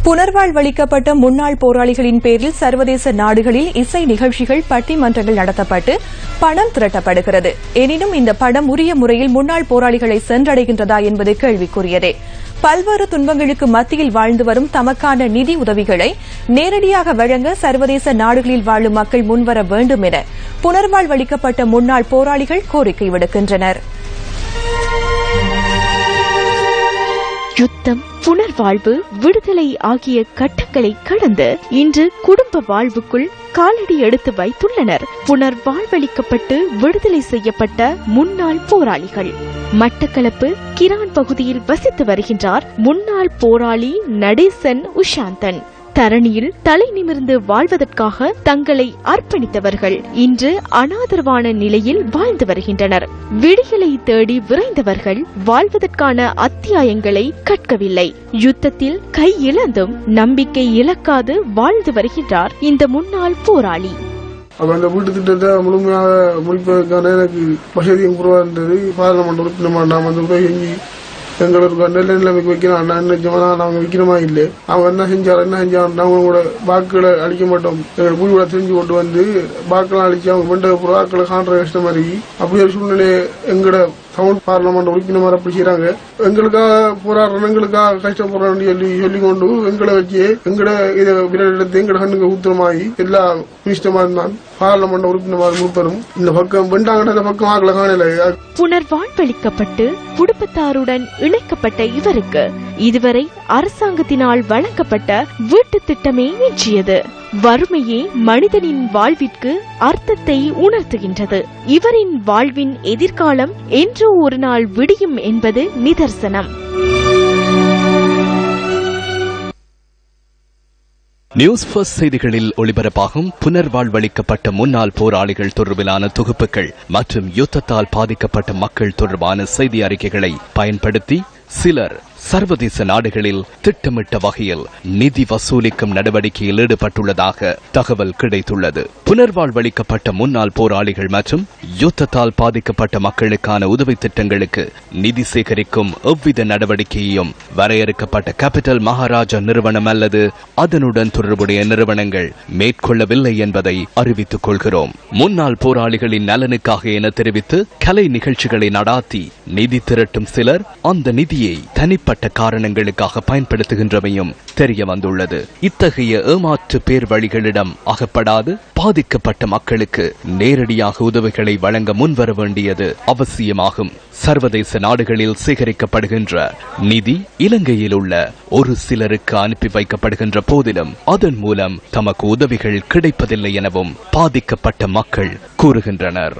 புனர்வாழ்வளிக்கப்பட்ட முன்னாள் போராளிகளின் பேரில் சர்வதேச நாடுகளில் இசை நிகழ்ச்சிகள் பட்டிமன்றங்கள் நடத்தப்பட்டு பணம் திரட்டப்படுகிறது. எனினும் இந்த பணம் உரிய முறையில் முன்னாள் போராளிகளை சென்றடைகின்றதா என்பது கேள்விக்குரியதே. பல்வேறு துன்பங்களுக்கு மத்தியில் வாழ்ந்து வரும் தமக்கான நிதி உதவிகளை நேரடியாக வழங்க சர்வதேச நாடுகளில் வாழும் மக்கள் முன்வர வேண்டும் என புனர்வாழ்வளிக்கப்பட்ட முன்னாள் போராளிகள் கோரிக்கை விடுக்கின்றனர். யுத்தம், புனர்வாழ்வு, விடுதலை ஆகிய கட்டங்களை கடந்து இன்று குடும்ப வாழ்வுக்குள் காலடி எடுத்து வைத்துள்ளனர் புனர்வாழ்வளிக்கப்பட்டு விடுதலை செய்யப்பட்ட முன்னாள் போராளிகள். மட்டக்களப்பு கிரான் பகுதியில் வசித்து வருகின்றார் முன்னாள் போராளி நடேசன் உஷாந்தன். தரணியில் தலை நிமிர்ந்து வாழ்வதற்காக தங்களை அர்ப்பணித்தவர்கள் இன்று அனாதரவான நிலையில் வாழ்ந்து வருகின்றனர். விடிகளை தேடி விரைந்தவர்கள் வாழ்வதற்கான அத்தியாயங்களை கற்கவில்லை. யுத்தத்தில் கை இழந்தும் நம்பிக்கை இழக்காது வாழ்ந்து வருகின்றார் இந்த முன்னாள் போராளி. அந்த வீட்டு திட்டத்தை முழுமையாக முடிப்பதற்கான எனக்கு வசதியும் குறைவாக இருந்தது. பாராளுமன்ற உறுப்பினர் நாம் அந்த உதவி செஞ்சு எங்களுக்கு நல்ல நிலைமைக்கு வைக்கிறோம். நாங்க வைக்கிறோமா இல்லை, அவங்க என்ன செஞ்சாலும் நாங்க கூட வாக்குகளை அழிக்க மாட்டோம். எங்களுக்கு புலிகளை தெரிஞ்சு கொண்டு வந்து வாக்கெல்லாம் அழிச்சு அவங்க வெண்ட வாக்களை காண்ற கஷ்டம் மாதிரி அப்படி ஒரு சூழ்நிலை எங்களோட தமிழ் பாராளுமன்ற உறுப்பினர் அப்படி செய்யறாங்க. எங்களுக்காக போராடுறோம், எங்களுக்காக கஷ்டப்படுறோம் சொல்லி கொண்டு எங்களை வச்சு எங்கட இதை விரல் எடுத்து எங்கட கண்ணுக்கு ஊத்திரமாகி எல்லா மினிஸ்டமா இருந்தான் பாராளுமன்ற உறுப்பினர் முழுப்பெறும் இந்த பக்கம் வெண்டாங்க பக்கம் ஆகல காணல. புனர்வாழ்வளிக்கப்பட்டு குடும்பத்தாருடன் இணைக்கப்பட்ட இவருக்கு இதுவரை அரசாங்கத்தினால் வழங்கப்பட்ட வீட்டு திட்டமே மிஞ்சியது. வறுமையே மனிதனின் வாழ்விற்கு அர்த்தத்தை உணர்த்துகின்றது. இவரின் வாழ்வின் எதிர்காலம் என்றோ ஒரு நாள் விடியும் என்பது நிதர்சனம். நியூஸ் ஃபர்ஸ்ட் செய்திகளில் ஒளிபரப்பாகும் புனர்வாழ்வளிக்கப்பட்ட முன்னாள் போராளிகள் தொடர்பிலான தொகுப்புகள் மற்றும் யுத்தத்தால் பாதிக்கப்பட்ட மக்கள் தொடர்பான செய்தி அறிக்கைகளை பயன்படுத்தி சிலர் சர்வதேச நாடுகளில் திட்டமிட்ட வகையில் நிதி வசூலிக்கும் நடவடிக்கையில் ஈடுபட்டுள்ளதாக தகவல் கிடைத்துள்ளது. புனர்வாழ்வளிக்கப்பட்ட முன்னாள் போராளிகள் மற்றும் யுத்தத்தால் பாதிக்கப்பட்ட மக்களுக்கான உதவி திட்டங்களுக்கு நிதி சேகரிக்கும் எவ்வித நடவடிக்கையையும் வரையறுக்கப்பட்ட கேபிட்டல் மகாராஜா நிறுவனம் அல்லது அதனுடன் தொடர்புடைய நிறுவனங்கள் மேற்கொள்ளவில்லை என்பதை அறிவித்துக் கொள்கிறோம். முன்னாள் போராளிகளின் நலனுக்காக என தெரிவித்து கலை நிகழ்ச்சிகளை நடாத்தி நிதி திரட்டும் சிலர் அந்த நிதியை தனிப்பட்ட காரணங்களுக்காக பயன்படுத்துகின்றமையும் தெரிய வந்துள்ளது. இத்தகைய ஏமாற்று பேர் வழிகளிடம் அகப்படாது பாதிக்கப்பட்ட மக்களுக்கு நேரடியாக உதவிகளை வழங்க முன்வர வேண்டியது அவசியமாகும். சர்வதேச நாடுகளில் சேகரிக்கப்படுகின்ற நிதி இலங்கையில் உள்ள ஒரு சிலருக்கு அனுப்பி வைக்கப்படுகின்ற போதிலும் அதன் மூலம் தமக்கு உதவிகள் கிடைப்பதில்லை எனவும் பாதிக்கப்பட்ட மக்கள் கூறுகின்றனர்.